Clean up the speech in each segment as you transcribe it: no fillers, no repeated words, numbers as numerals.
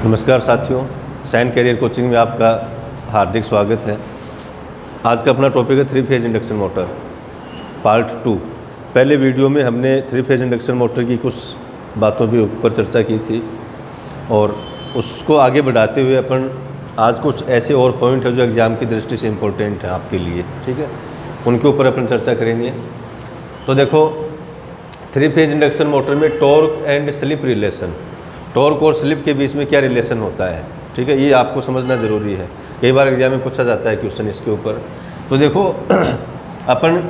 नमस्कार साथियों, sign career coaching में आपका हार्दिक स्वागत है। आज का अपना टॉपिक है 3 फेज इंडक्शन मोटर पार्ट 2। पहले वीडियो में हमने 3 फेज इंडक्शन मोटर की कुछ बातों के ऊपर चर्चा की थी और उसको आगे बढ़ाते हुए अपन आज कुछ ऐसे और पॉइंट है जो एग्ज़ाम की दृष्टि से इम्पोर्टेंट है आपके लिए, ठीक है, उनके ऊपर अपन चर्चा करेंगे। तो देखो, 3 फेज इंडक्शन मोटर में torque and slip relation, torque और स्लिप के बीच में क्या रिलेशन होता है, ठीक है, ये आपको समझना ज़रूरी है। कई बार एग्जाम में पूछा जाता है क्वेश्चन इसके ऊपर। तो देखो अपन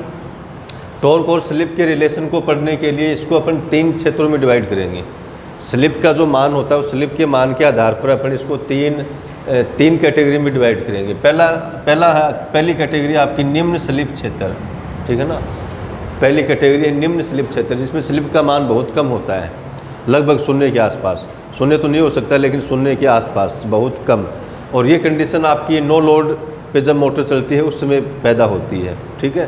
टॉर्क और स्लिप के रिलेशन को पढ़ने के लिए इसको अपन 3 क्षेत्रों में डिवाइड करेंगे। स्लिप का जो मान होता है उस स्लिप के मान के आधार पर अपन इसको तीन कैटेगरी में डिवाइड करेंगे। पहली कैटेगरी आपकी निम्न स्लिप क्षेत्र, ठीक है ना। पहली कैटेगरी है निम्न स्लिप क्षेत्र, जिसमें स्लिप का मान बहुत कम होता है, लगभग 0 के आसपास। 0 तो नहीं हो सकता लेकिन 0 के आसपास, बहुत कम। और ये कंडीशन आपकी नो लोड पे जब मोटर चलती है उस समय पैदा होती है, ठीक है।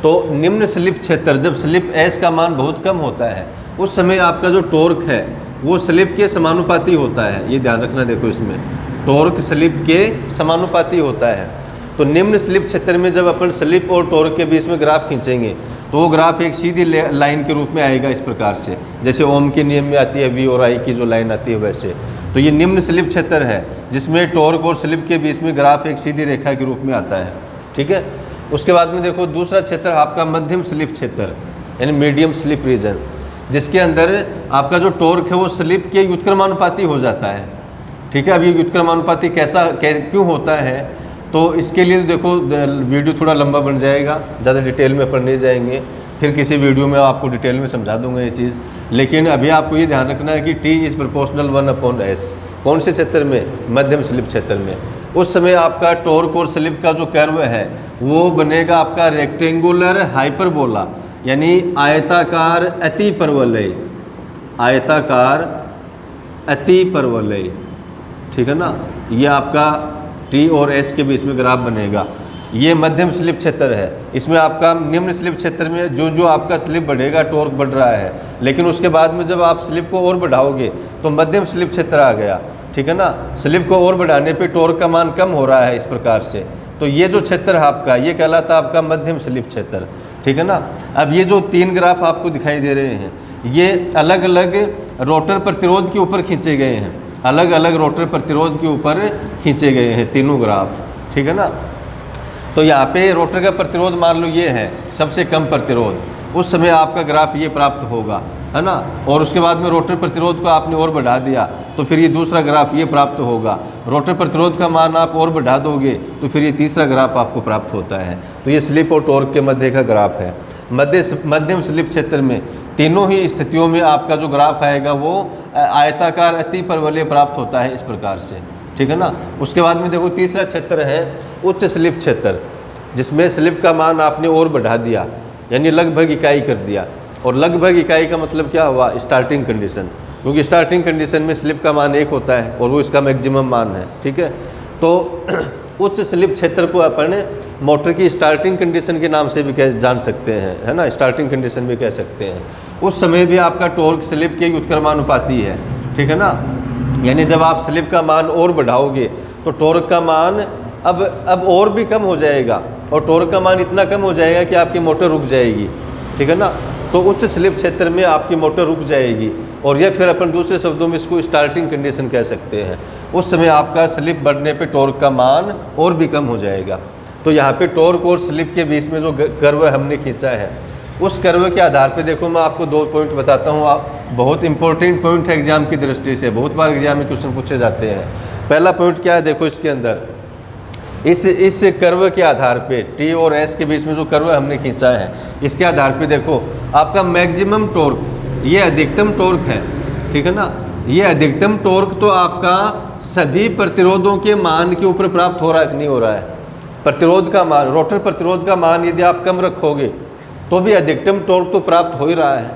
तो निम्न स्लिप क्षेत्र, जब स्लिप एस का मान बहुत कम होता है उस समय आपका जो टॉर्क है वो स्लिप के समानुपाती होता है। ये ध्यान रखना, देखो इसमें टॉर्क स्लिप के समानुपाती होता है। तो निम्न स्लिप क्षेत्र में जब अपन स्लिप और टॉर्क के बीच में ग्राफ खींचेंगे तो वो ग्राफ एक सीधी लाइन के रूप में आएगा, इस प्रकार से, जैसे ओम के नियम में आती है वी और आई की जो लाइन आती है वैसे। तो ये निम्न स्लिप क्षेत्र है जिसमें टॉर्क और स्लिप के बीच में ग्राफ एक सीधी रेखा के रूप में आता है, ठीक है। उसके बाद में देखो दूसरा क्षेत्र आपका मध्यम स्लिप क्षेत्र, यानी मीडियम स्लिप रीजन, जिसके अंदर आपका जो टॉर्क है वो स्लिप के व्युत्क्रमानुपाती हो जाता है, ठीक है। अब ये व्युत्क्रमानुपाती क्यों होता है, तो इसके लिए देखो वीडियो थोड़ा लंबा बन जाएगा, ज़्यादा डिटेल में अपन नहीं जाएंगे, फिर किसी वीडियो में आपको डिटेल में समझा दूंगा ये चीज़। लेकिन अभी आपको ये ध्यान रखना है कि T इज़ प्रोपोर्शनल 1/S। कौन से क्षेत्र में? मध्यम स्लिप क्षेत्र में। उस समय आपका टॉर्क और स्लिप का जो कर्व है वो बनेगा आपका रेक्टेंगुलर हाइपरबोला, यानी आयताकार अतिपरवलय, आयताकार अतिपरवलय, ठीक है ना। ये आपका T और S के बीच में ग्राफ बनेगा। ये मध्यम स्लिप क्षेत्र है। इसमें आपका निम्न स्लिप क्षेत्र में जो आपका स्लिप बढ़ेगा, टॉर्क बढ़ रहा है, लेकिन उसके बाद में जब आप स्लिप को और बढ़ाओगे तो मध्यम स्लिप क्षेत्र आ गया, ठीक है ना। स्लिप को और बढ़ाने पे टॉर्क का मान कम हो रहा है, इस प्रकार से। तो ये जो क्षेत्र है आपका, ये कहलाता है आपका मध्यम स्लिप क्षेत्र, ठीक है ना। अब ये जो 3 ग्राफ आपको दिखाई दे रहे हैं ये अलग अलग रोटर प्रतिरोध के ऊपर खींचे गए हैं, अलग अलग रोटर प्रतिरोध के ऊपर खींचे गए हैं तीनों ग्राफ, ठीक है ना। तो यहाँ पे रोटर का प्रतिरोध मान लो ये है सबसे कम प्रतिरोध, उस समय आपका ग्राफ ये प्राप्त होगा, है ना। और उसके बाद में रोटर प्रतिरोध को आपने और बढ़ा दिया तो फिर ये दूसरा ग्राफ ये प्राप्त होगा। रोटर प्रतिरोध का मान आप और बढ़ा दोगे तो फिर ये तीसरा ग्राफ आपको प्राप्त होता है। तो ये स्लिप और टॉर्क के मध्य का ग्राफ है। मध्यम स्लिप क्षेत्र में तीनों ही स्थितियों में आपका जो ग्राफ आएगा वो आयताकार अतिपरवलय प्राप्त होता है, इस प्रकार से, ठीक है ना। उसके बाद में देखो तीसरा क्षेत्र है उच्च स्लिप क्षेत्र, जिसमें स्लिप का मान आपने और बढ़ा दिया, यानी लगभग इकाई कर दिया। और लगभग इकाई का मतलब क्या हुआ? स्टार्टिंग कंडीशन, क्योंकि स्टार्टिंग कंडीशन में स्लिप का मान 1 होता है और वो इसका मैक्सिमम मान है, ठीक है। तो उच्च स्लिप क्षेत्र को अपन मोटर की स्टार्टिंग कंडीशन के नाम से भी जान सकते हैं, है ना, स्टार्टिंग कंडीशन भी कह सकते हैं। उस समय भी आपका टॉर्क स्लिप के व्युत्क्रमानुपाती है, ठीक है ना। यानी जब आप स्लिप का मान और बढ़ाओगे तो टॉर्क का मान अब और भी कम हो जाएगा, और टॉर्क का मान इतना कम हो जाएगा कि आपकी मोटर रुक जाएगी, ठीक है ना। तो उच्च स्लिप क्षेत्र में आपकी मोटर रुक जाएगी, और यह फिर अपन दूसरे शब्दों में इसको स्टार्टिंग कंडीशन कह सकते हैं। उस समय आपका स्लिप बढ़ने पे टॉर्क का मान और भी कम हो जाएगा। तो यहाँ पे टॉर्क और स्लिप के बीच में जो कर्व हमने खींचा है उस कर्व के आधार पे देखो मैं आपको 2 पॉइंट बताता हूँ। आप बहुत इंपॉर्टेंट पॉइंट है एग्जाम की दृष्टि से, बहुत बार एग्जाम में क्वेश्चन पूछे जाते हैं। पहला पॉइंट क्या है, देखो इसके अंदर इस कर्व के आधार पे T और S के बीच में जो कर्व हमने खींचा है इसके आधार पे देखो आपका मैक्सिमम टॉर्क, ये अधिकतम टॉर्क है, ठीक है ना। ये अधिकतम टॉर्क तो आपका सभी प्रतिरोधों के मान के ऊपर प्राप्त हो रहा है कि नहीं हो रहा है? प्रतिरोध का मान, रोटर प्रतिरोध का मान यदि आप कम रखोगे तो भी अधिकतम टॉर्क तो प्राप्त हो ही रहा है।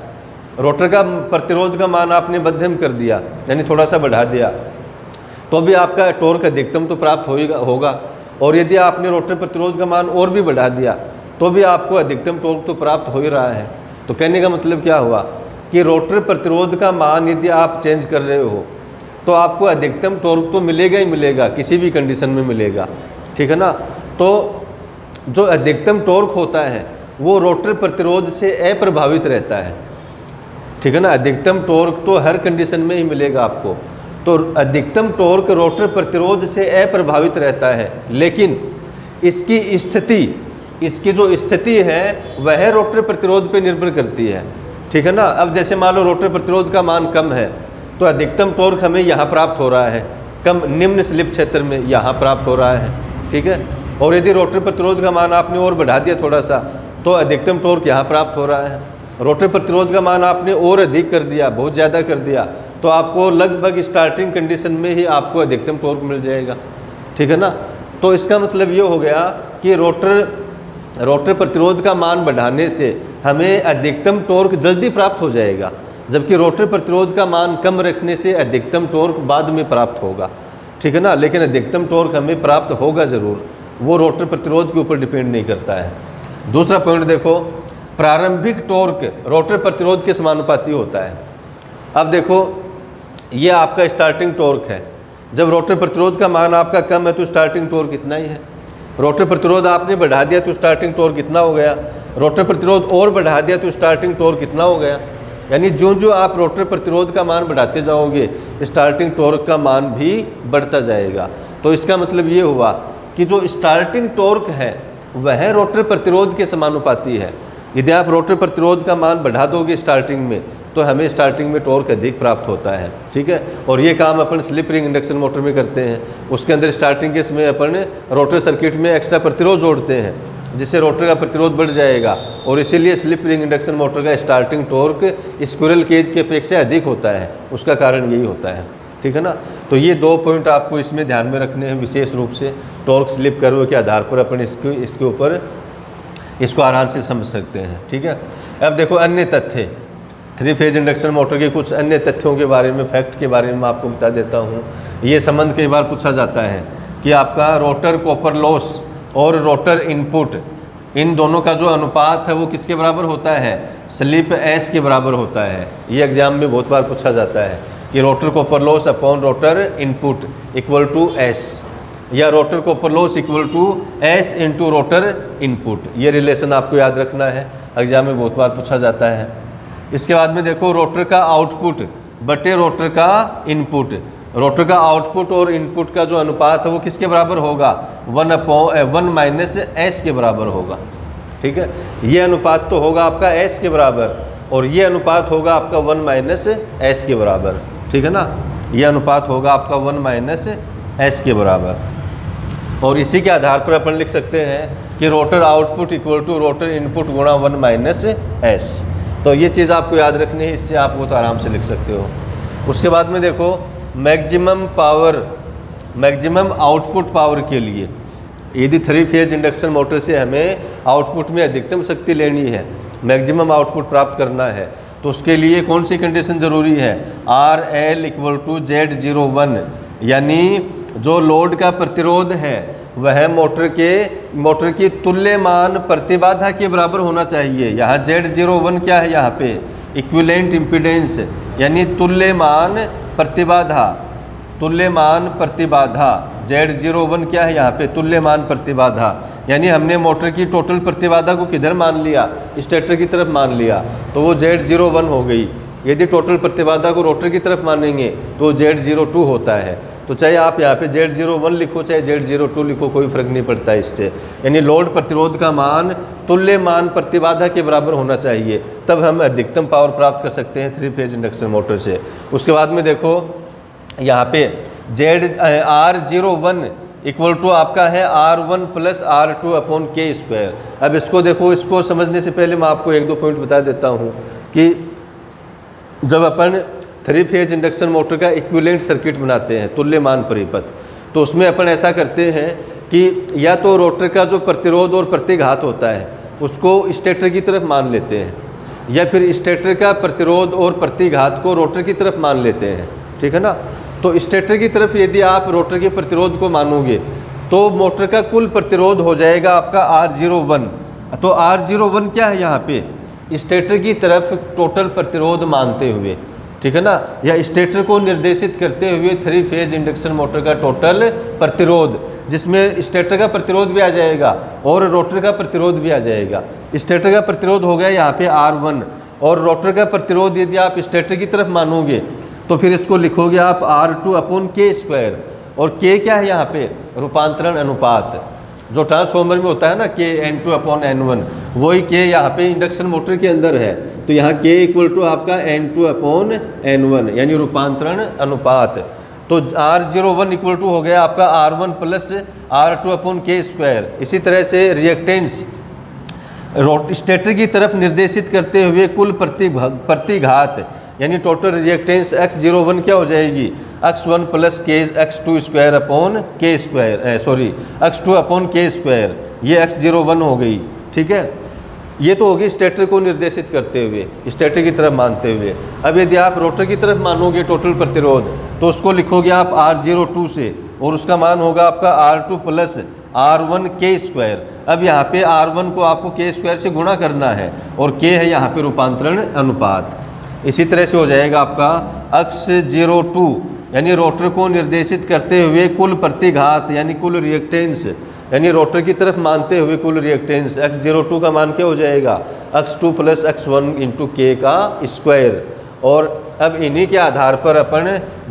रोटर का प्रतिरोध का मान आपने मध्यम कर दिया, यानी थोड़ा सा बढ़ा दिया, तो भी आपका टॉर्क अधिकतम तो प्राप्त होगा। और यदि आपने रोटर प्रतिरोध का मान और भी बढ़ा दिया तो भी आपको अधिकतम टॉर्क तो प्राप्त हो ही रहा है। तो कहने का मतलब क्या हुआ कि रोटर प्रतिरोध का मान यदि आप चेंज कर रहे हो तो आपको अधिकतम टॉर्क तो मिलेगा ही मिलेगा, किसी भी कंडीशन में मिलेगा, ठीक है ना। तो जो अधिकतम टॉर्क होता है वो रोटर प्रतिरोध से अप्रभावित रहता है, ठीक है ना। अधिकतम टॉर्क तो हर कंडीशन में ही मिलेगा आपको, तो अधिकतम टॉर्क रोटर प्रतिरोध से अप्रभावित रहता है, लेकिन इसकी स्थिति, इसकी जो स्थिति है वह रोटर प्रतिरोध पे निर्भर करती है, ठीक है ना। अब जैसे मान लो रोटर प्रतिरोध का मान कम है तो अधिकतम टॉर्क हमें यहाँ प्राप्त हो रहा है, कम निम्न स्लिप क्षेत्र में यहाँ प्राप्त हो रहा है, ठीक है। और यदि रोटर प्रतिरोध का मान आपने और बढ़ा दिया थोड़ा सा तो अधिकतम टॉर्क यहाँ प्राप्त हो रहा है। रोटर प्रतिरोध का मान आपने और अधिक कर दिया, बहुत ज़्यादा कर दिया, तो आपको लगभग स्टार्टिंग कंडीशन में ही आपको अधिकतम टॉर्क मिल जाएगा, ठीक है ना। तो इसका मतलब ये हो गया कि रोटर प्रतिरोध का मान बढ़ाने से हमें अधिकतम टॉर्क जल्दी प्राप्त हो जाएगा, जबकि रोटर प्रतिरोध का मान कम रखने से अधिकतम टॉर्क बाद में प्राप्त होगा, ठीक है ना। लेकिन अधिकतम टॉर्क हमें प्राप्त होगा ज़रूर, वो रोटर प्रतिरोध के ऊपर डिपेंड नहीं करता है। दूसरा पॉइंट देखो, प्रारंभिक टॉर्क रोटर प्रतिरोध के समानुपाती होता है। अब देखो ये आपका स्टार्टिंग टॉर्क है, जब रोटर प्रतिरोध का मान आपका कम है तो स्टार्टिंग टॉर्क इतना ही है। रोटर प्रतिरोध आपने बढ़ा दिया तो स्टार्टिंग टॉर्क कितना हो गया, रोटर प्रतिरोध और बढ़ा दिया तो स्टार्टिंग टॉर्क कितना हो गया। यानी जो आप रोटर प्रतिरोध का मान बढ़ाते जाओगे स्टार्टिंग टॉर्क का मान भी बढ़ता जाएगा। तो इसका मतलब ये हुआ कि जो स्टार्टिंग टॉर्क है वह रोटर प्रतिरोध के समानुपाती है। यदि आप रोटर प्रतिरोध का मान बढ़ा दोगे स्टार्टिंग में तो हमें स्टार्टिंग में टॉर्क अधिक प्राप्त होता है, ठीक है। और ये काम अपन स्लिप रिंग इंडक्शन मोटर में करते हैं, उसके अंदर स्टार्टिंग के समय अपन रोटर सर्किट में एक्स्ट्रा प्रतिरोध जोड़ते हैं जिससे रोटर का प्रतिरोध बढ़ जाएगा, और इसीलिए स्लिप रिंग इंडक्शन मोटर का स्टार्टिंग टॉर्क स्क्विरल केज की अपेक्षा अधिक होता है। उसका कारण यही होता है, ठीक है ना। तो ये दो पॉइंट आपको इसमें ध्यान में रखने हैं विशेष रूप से, टॉर्क स्लिप कर्व के आधार पर अपन इसके ऊपर इसको आराम से समझ सकते हैं, ठीक है। अब देखो अन्य तथ्य, 3 फेज इंडक्शन मोटर के कुछ अन्य तथ्यों के बारे में, फैक्ट के बारे में मैं आपको बता देता हूँ। ये संबंध कई बार पूछा जाता है कि आपका रोटर कॉपर लॉस और रोटर इनपुट, इन दोनों का जो अनुपात है वो किसके बराबर होता है, स्लिप एस के बराबर होता है। ये एग्जाम में बहुत बार पूछा जाता है कि rotor copper loss upon rotor input equal to S, या rotor copper loss equal to S into rotor input. ये रिलेशन आपको याद रखना है, एग्जाम में बहुत बार पूछा जाता है। इसके बाद में देखो रोटर का आउटपुट बटे रोटर का इनपुट, रोटर का आउटपुट और इनपुट का जो अनुपात है वो किसके बराबर होगा, 1 माइनस एस के बराबर होगा, ठीक है। ये अनुपात तो होगा आपका एस के बराबर और ये अनुपात होगा आपका 1 माइनस एस के बराबर, ठीक है ना। ये अनुपात होगा आपका 1 माइनस एस के बराबर, और इसी के आधार पर अपन लिख सकते हैं कि rotor output equal to rotor input गुणा 1 माइनस एस। तो ये चीज़ आपको याद रखनी है, इससे आप वो तो आराम से लिख सकते हो। उसके बाद में देखो maximum power, maximum output power के लिए यदि 3 फेज इंडक्शन मोटर से हमें आउटपुट में अधिकतम शक्ति लेनी है, मैक्सिमम आउटपुट प्राप्त करना है, तो उसके लिए कौन सी कंडीशन ज़रूरी है, RL इक्वल टू Z01, यानी जो लोड का प्रतिरोध है वह मोटर की तुल्यमान प्रतिबाधा के बराबर होना चाहिए। यहाँ Z01 क्या है, यहाँ पे इक्विवेलेंट इम्पीडेंस, यानी तुल्यमान प्रतिबाधा, तुल्यमान प्रतिबाधा। Z01 क्या है, यहाँ पे तुल्यमान प्रतिबाधा, यानी हमने मोटर की टोटल प्रतिबाधा को किधर मान लिया, स्टेटर की तरफ मान लिया, तो वो Z01 हो गई। यदि टोटल प्रतिबाधा को रोटर की तरफ मानेंगे तो Z02 होता है। तो चाहे आप यहाँ पे Z01 लिखो चाहे Z02 लिखो, कोई फर्क नहीं पड़ता इससे, यानी लोड प्रतिरोध का मान तुल्यमान प्रतिबाधा के बराबर होना चाहिए, तब हम अधिकतम पावर प्राप्त कर सकते हैं 3 फेज इंडक्शन मोटर से। उसके बाद में देखो यहाँ पे R01 इक्वल टू आपका है R1 प्लस R2 अपॉन के स्क्वायर। अब इसको देखो, इसको समझने से पहले मैं आपको 1-2 पॉइंट बता देता हूँ कि जब अपन 3 फेज इंडक्शन मोटर का इक्विवेलेंट सर्किट बनाते हैं, तुल्यमान परिपथ, तो उसमें अपन ऐसा करते हैं कि या तो रोटर का जो प्रतिरोध और प्रतिघात होता है उसको स्टेटर की तरफ मान लेते हैं, या फिर स्टेटर का प्रतिरोध और प्रतिघात को रोटर की तरफ मान लेते हैं, ठीक है ना। तो स्टेटर की तरफ यदि आप रोटर के प्रतिरोध को मानोगे तो मोटर का कुल प्रतिरोध हो जाएगा आपका R01। तो R01 क्या है, यहाँ पे स्टेटर की तरफ टोटल प्रतिरोध मानते हुए, ठीक है ना, या स्टेटर को निर्देशित करते हुए 3 फेज इंडक्शन मोटर का टोटल प्रतिरोध, जिसमें स्टेटर का प्रतिरोध भी आ जाएगा और रोटर का प्रतिरोध भी आ जाएगा। स्टेटर का प्रतिरोध हो गया यहाँ पे R1, और रोटर का प्रतिरोध यदि आप स्टेटर की तरफ मानोगे तो फिर इसको लिखोगे आप R2/K², और K क्या है यहाँ पे, रूपांतरण अनुपात, जो ट्रांसफॉर्मर में होता है ना K/N2/N1, वही K यहाँ पे इंडक्शन मोटर के अंदर है। तो यहाँ K इक्वल टू आपका N2/N1 यानी रूपांतरण अनुपात। तो R01 इक्वल टू हो गया आपका R1 प्लस R2/K²। इसी तरह से रिएक्टेंस स्टेटर की तरफ निर्देशित करते हुए कुल प्रतिघात यानी टोटल रिएक्टेंस X01 क्या हो जाएगी, X1 प्लस X2/K², ये X01 हो गई। ठीक है, ये तो होगी स्टेटर को निर्देशित करते हुए, स्टेटर की तरफ मानते हुए। अब यदि आप रोटर की तरफ मानोगे टोटल प्रतिरोध, तो उसको लिखोगे आप R02 से, और उसका मान होगा आपका R2 प्लस R1K²। अब यहाँ पे R1 को आपको K² से गुणा करना है, और K है यहाँ पे रूपांतरण अनुपात। इसी तरह से हो जाएगा आपका X02 यानी रोटर को निर्देशित करते हुए कुल प्रतिघात यानी कुल रिएक्टेंस, यानी रोटर की तरफ मानते हुए कुल रिएक्टेंस X02 का मान क्या हो जाएगा, X2 plus X1 into K का स्क्वायर। और अब इन्हीं के आधार पर अपन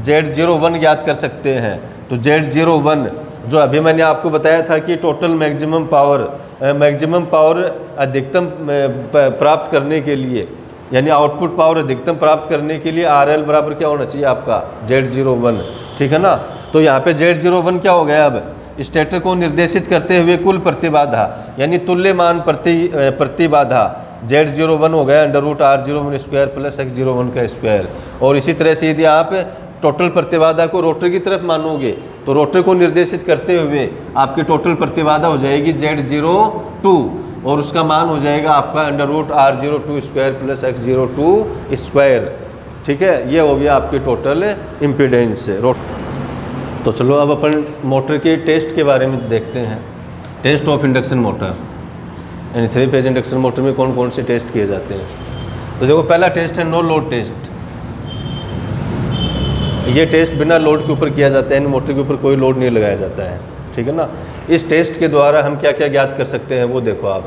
Z01 ज्ञात कर सकते हैं। तो Z01 जो अभी मैंने आपको बताया था कि टोटल मैक्सिमम पावर अधिकतम प्राप्त करने के लिए, यानी आउटपुट पावर अधिकतम प्राप्त करने के लिए RL बराबर क्या होना चाहिए आपका Z01। ठीक है ना, तो यहाँ पे Z01 क्या हो गया, अब स्टेटर को निर्देशित करते हुए कुल प्रतिबाधा यानी तुल्यमान प्रतिबाधा Z01 हो गया √R01² प्लस X01 का स्क्वायर। और इसी तरह से यदि आप टोटल प्रतिबाधा को रोटर की तरफ मानोगे तो रोटर को निर्देशित करते हुए आपकी टोटल प्रतिबाधा हो जाएगी Z02, और उसका मान हो जाएगा आपका √R02² प्लस X02²। ठीक है, ये हो गया आपकी टोटल इम्पीडेंस। तो चलो अब अपन मोटर के टेस्ट के बारे में देखते हैं। टेस्ट ऑफ इंडक्शन मोटर, यानी 3 फेज इंडक्शन मोटर में कौन कौन से टेस्ट किए जाते हैं। तो देखो, पहला टेस्ट है नो लोड टेस्ट। ये टेस्ट बिना लोड के ऊपर किया जाता है, यानी मोटर के ऊपर कोई लोड नहीं लगाया जाता है। ठीक है ना, इस टेस्ट के द्वारा हम क्या क्या ज्ञात कर सकते हैं वो देखो आप।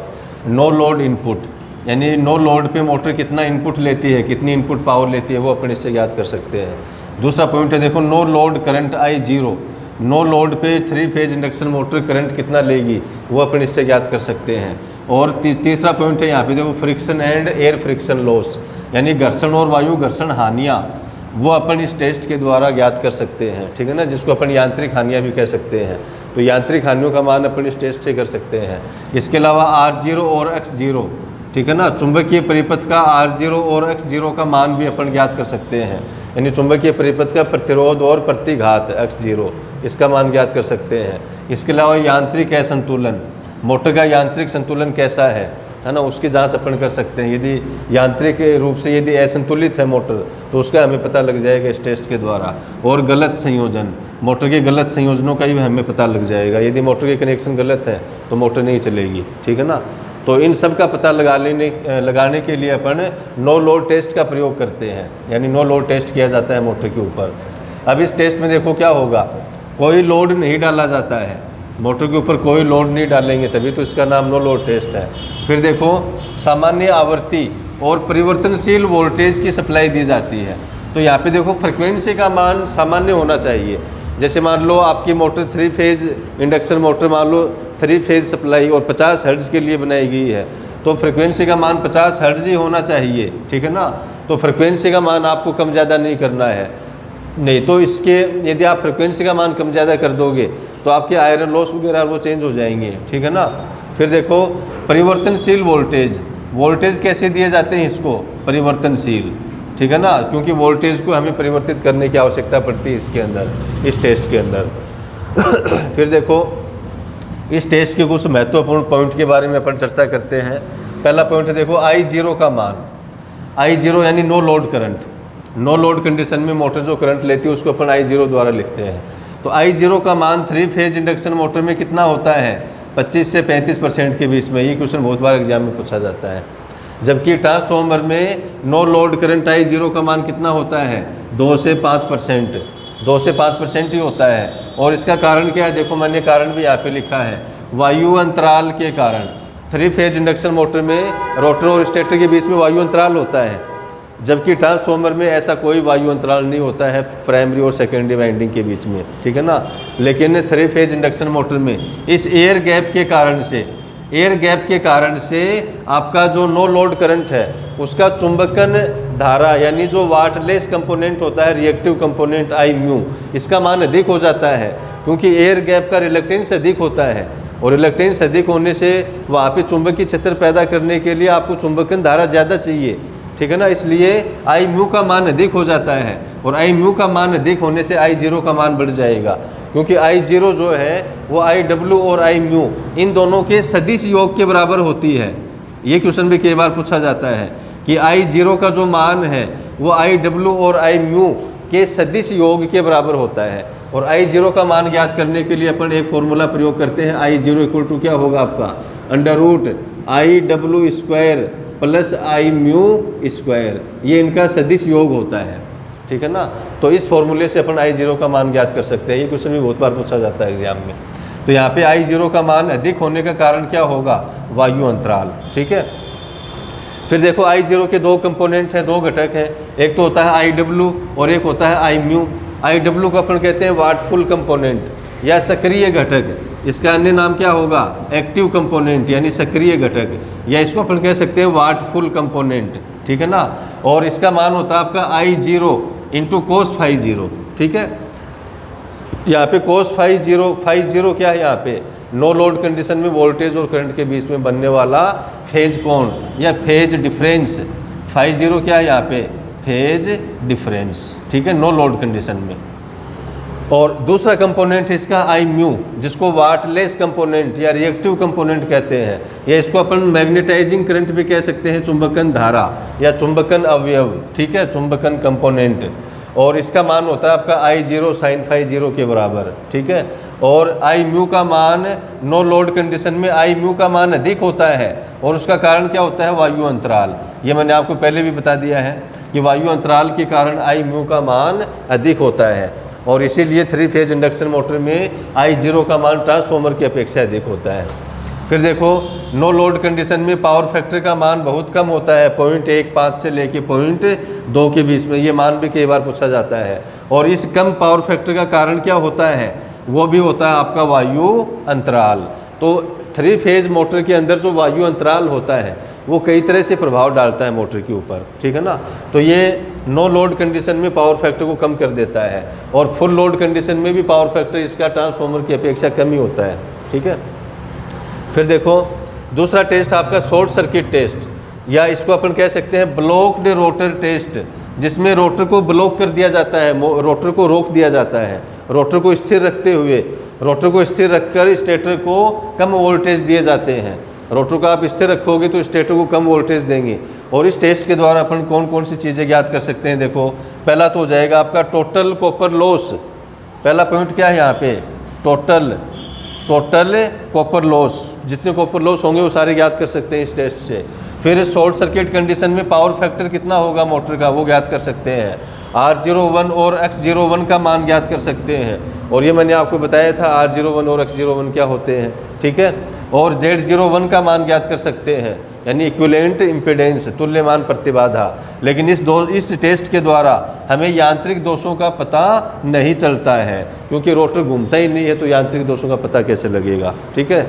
नो लोड इनपुट, यानी नो लोड पे मोटर कितना इनपुट लेती है, कितनी इनपुट पावर लेती है, वो अपन इससे ज्ञात कर सकते हैं। दूसरा पॉइंट है देखो, no load current I0, no load पे 3 फेज इंडक्शन मोटर करंट कितना लेगी वो अपन इससे ज्ञात कर सकते हैं। और तीसरा पॉइंट है यहाँ पे देखो, friction and air friction loss, यानी घर्षण और वायु घर्षण हानियाँ, वो अपन इस टेस्ट के द्वारा ज्ञात कर सकते हैं। ठीक है ना, जिसको अपन यांत्रिक हानियाँ भी कह सकते हैं। तो यांत्रिक हानियों का मान अपन इस टेस्ट से कर सकते हैं। इसके अलावा R0 और X0, ठीक है ना, चुंबकीय परिपथ का R0 और X0 का मान भी अपन ज्ञात कर सकते हैं, यानी चुंबकीय परिपथ का प्रतिरोध और प्रतिघात X0, इसका मान ज्ञात कर सकते हैं। इसके अलावा यांत्रिक असंतुलन, मोटर का यांत्रिक संतुलन कैसा है ना, उसकी जांच अपन कर सकते हैं। यदि यांत्रिक रूप से यदि असंतुलित है मोटर तो उसका हमें पता लग जाएगा इस टेस्ट के द्वारा। और गलत संयोजन, मोटर के गलत संयोजनों का भी हमें पता लग जाएगा। यदि मोटर के कनेक्शन गलत है तो मोटर नहीं चलेगी। ठीक है ना, तो इन सब का पता लगाने के लिए अपन नो लोड टेस्ट का प्रयोग करते हैं, यानी नो लोड टेस्ट किया जाता है मोटर के ऊपर। अब इस टेस्ट में देखो क्या होगा, कोई लोड नहीं डाला जाता है, मोटर के ऊपर कोई लोड नहीं डालेंगे, तभी तो इसका नाम नो लोड टेस्ट है। फिर देखो, सामान्य आवृत्ति और परिवर्तनशील वोल्टेज की सप्लाई दी जाती है। तो यहाँ पे देखो, फ्रिक्वेंसी का मान सामान्य होना चाहिए। जैसे मान लो आपकी मोटर 3 फेज इंडक्शन मोटर मान लो 3 फेज सप्लाई और 50 हर्ट्ज के लिए बनाई गई है, तो फ्रिक्वेंसी का मान 50 हर्ट्ज ही होना चाहिए। ठीक है ना, तो फ्रिक्वेंसी का मान आपको कम ज़्यादा नहीं करना है, नहीं तो इसके यदि आप फ्रिक्वेंसी का मान कम ज़्यादा कर दोगे तो आपके आयरन लॉस वगैरह वो चेंज हो जाएंगे। ठीक है ना, फिर देखो, परिवर्तनशील वोल्टेज, वोल्टेज कैसे दिए जाते हैं इसको, परिवर्तनशील। ठीक है ना, क्योंकि वोल्टेज को हमें परिवर्तित करने की आवश्यकता पड़ती है इसके अंदर, इस टेस्ट के अंदर। फिर देखो, इस टेस्ट के कुछ महत्वपूर्ण पॉइंट के बारे में अपन चर्चा करते हैं। पहला पॉइंट है देखो, I0 का मान। I0 यानी no load current, no load condition में मोटर जो करंट लेती है उसको अपन I0 द्वारा लिखते हैं। तो I0 का मान 3 फेज इंडक्शन मोटर में कितना होता है, 25 से 35% के बीच में। ये क्वेश्चन बहुत बार एग्जाम में पूछा जाता है। जबकि ट्रांसफॉर्मर में नो लोड करंट I0 का मान कितना होता है? 2 से 5%, 2 से 5% ही होता है। और इसका कारण क्या है? देखो मैंने कारण भी यहाँ पे लिखा है, वायु अंतराल के कारण। 3 फेज इंडक्शन मोटर में रोटर और स्टेटर के बीच में वायु अंतराल होता है, जबकि ट्रांसफॉर्मर में ऐसा कोई वायु अंतराल नहीं होता है प्राइमरी और सेकेंडरी वाइंडिंग के बीच में, ठीक है ना। लेकिन 3 फेज इंडक्शन मोटर में इस एयर गैप के कारण से आपका जो नो लोड करंट है उसका चुंबकन धारा यानी जो वाटलेस कंपोनेंट होता है, रिएक्टिव कंपोनेंट I म्यू, इसका मान अधिक हो जाता है, क्योंकि एयर गैप का रिलक्टेंस अधिक होता है। और रिलक्टेंस अधिक होने से वहाँ पे चुंबकीय क्षेत्र पैदा करने के लिए आपको चुंबकन धारा ज़्यादा चाहिए, ठीक है ना। इसलिए I म्यू का मान अधिक हो जाता है, और I म्यू का मान अधिक होने से I0 का मान बढ़ जाएगा, क्योंकि I0 जो है वो IW और I म्यू इन दोनों के सदिश योग के बराबर होती है। ये क्वेश्चन भी कई बार पूछा जाता है कि I0 का जो मान है वो IW और I म्यू के सदिश योग के बराबर होता है। और I0 का मान ज्ञात करने के लिए अपन एक फॉर्मूला प्रयोग करते हैं। I0 इक्वल टू क्या होगा आपका? √IW² plus I mu square, ये इनका सदिश योग होता है, ठीक है ना। तो इस फॉर्मूले से अपन I0 का मान ज्ञात कर सकते हैं। ये क्वेश्चन भी बहुत बार पूछा जाता है एग्जाम में। तो यहाँ पे I0 का मान अधिक होने का कारण क्या होगा? वायु अंतराल, ठीक है। फिर देखो I0 के 2 कंपोनेंट हैं, 2 घटक हैं। एक तो होता है IW और एक होता है I म्यू। IW को अपन कहते हैं वाटफुल कंपोनेंट या सक्रिय घटक। इसका अन्य नाम क्या होगा? एक्टिव कंपोनेंट यानी सक्रिय घटक, या इसको अपन कह सकते हैं वाटफुल कंपोनेंट, ठीक है ना। और इसका मान होता है आपका I0 इंटू कोस फाई 0, ठीक है। यहाँ पे कोस फाई 0 क्या है? यहाँ पे नो लोड कंडीशन में वोल्टेज और करंट के बीच में बनने वाला फेज कोण या फेज डिफरेंस। फाई 0 क्या है? यहाँ पे फेज डिफरेंस, ठीक है, नो लोड कंडीशन में। और दूसरा कंपोनेंट है इसका I म्यू, जिसको वाटलेस कंपोनेंट या रिएक्टिव कंपोनेंट कहते हैं, या इसको अपन मैग्नेटाइजिंग करंट भी कह सकते हैं, चुंबकन धारा या चुंबकन अवयव, ठीक है, चुंबकन कंपोनेंट। और इसका मान होता है आपका I0 साइन फाई 0 के बराबर, ठीक है। और I म्यू का मान नो लोड कंडीशन में I म्यू का मान अधिक होता है, और उसका कारण क्या होता है? वायु अंतराल। ये मैंने आपको पहले भी बता दिया है कि वायु अंतराल के कारण I म्यू का मान अधिक होता है, और इसीलिए 3 फेज इंडक्शन मोटर में I0 का मान ट्रांसफॉर्मर की अपेक्षा अधिक होता है। फिर देखो नो लोड कंडीशन में पावर फैक्टर का मान बहुत कम होता है, 0.15 से लेके 0.2 के बीच में। ये मान भी कई बार पूछा जाता है। और इस कम पावर फैक्टर का कारण क्या होता है? वो भी होता है आपका वायु अंतराल। तो 3 फेज मोटर के अंदर जो वायु अंतराल होता है वो कई तरह से प्रभाव डालता है मोटर के ऊपर, ठीक है ना। तो ये नो लोड कंडीशन में पावर फैक्टर को कम कर देता है, और फुल लोड कंडीशन में भी पावर फैक्टर इसका ट्रांसफॉर्मर की अपेक्षा कम ही होता है, ठीक है। फिर देखो दूसरा टेस्ट आपका शॉर्ट सर्किट टेस्ट, या इसको अपन कह सकते हैं ब्लॉक्ड रोटर टेस्ट, जिसमें रोटर को ब्लॉक कर दिया जाता है, रोटर को रोक दिया जाता है। रोटर को स्थिर रखते हुए, रोटर को स्थिर रखकर स्टेटर को कम वोल्टेज दिए जाते हैं। रोटर को आप स्थिर रखोगे तो स्टेटर को कम वोल्टेज देंगे। और इस टेस्ट के द्वारा अपन कौन कौन सी चीज़ें ज्ञात कर सकते हैं? देखो पहला तो हो जाएगा आपका टोटल कॉपर लॉस। पहला पॉइंट क्या है यहाँ पे? टोटल कॉपर लॉस, जितने कॉपर लॉस होंगे वो सारे ज्ञात कर सकते हैं इस टेस्ट से। फिर शॉर्ट सर्किट कंडीशन में पावर फैक्टर कितना होगा मोटर का, वो ज्ञात कर सकते हैं। R01 और X01 का मान ज्ञात कर सकते हैं, और ये मैंने आपको बताया था R01 और X01 क्या होते हैं, ठीक है। और Z01 का मान ज्ञात कर सकते हैं, यानी इक्विवेलेंट इम्पीडेंस, तुल्यमान प्रतिबाधा। लेकिन इस टेस्ट के द्वारा हमें यांत्रिक दोषों का पता नहीं चलता है, क्योंकि रोटर घूमता ही नहीं है, तो यांत्रिक दोषों का पता कैसे लगेगा, ठीक है।